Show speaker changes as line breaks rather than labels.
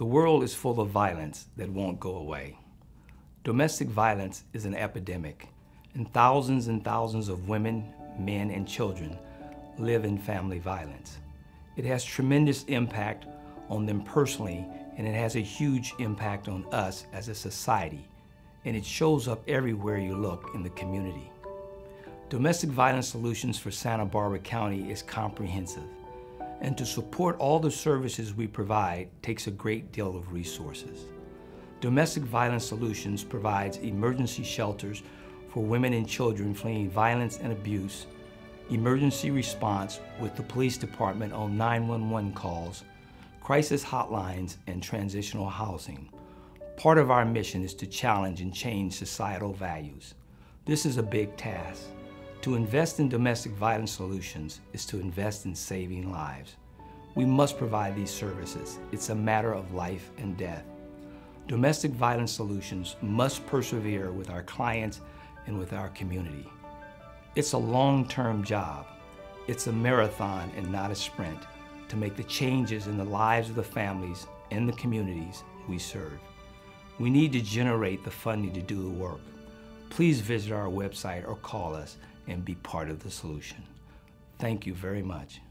The world is full of violence that won't go away. Domestic violence is an epidemic, and thousands of women, men, and children live in family violence. It has tremendous impact on them personally, and it has a huge impact on us as a society, and it shows up everywhere you look in the community. Domestic Violence Solutions for Santa Barbara County is comprehensive, and to support all the services we provide takes a great deal of resources. Domestic Violence Solutions provides emergency shelters for women and children fleeing violence and abuse, emergency response with the police department on 911 calls, crisis hotlines, and transitional housing. Part of our mission is to challenge and change societal values. This is a big task. To invest in domestic violence solutions is to invest in saving lives. We must provide these services. It's a matter of life and death. Domestic Violence Solutions must persevere with our clients and with our community. It's a long-term job. It's a marathon and not a sprint to make the changes in the lives of the families and the communities we serve. We need to generate the funding to do the work. Please visit our website or call us and be part of the solution. Thank you very much.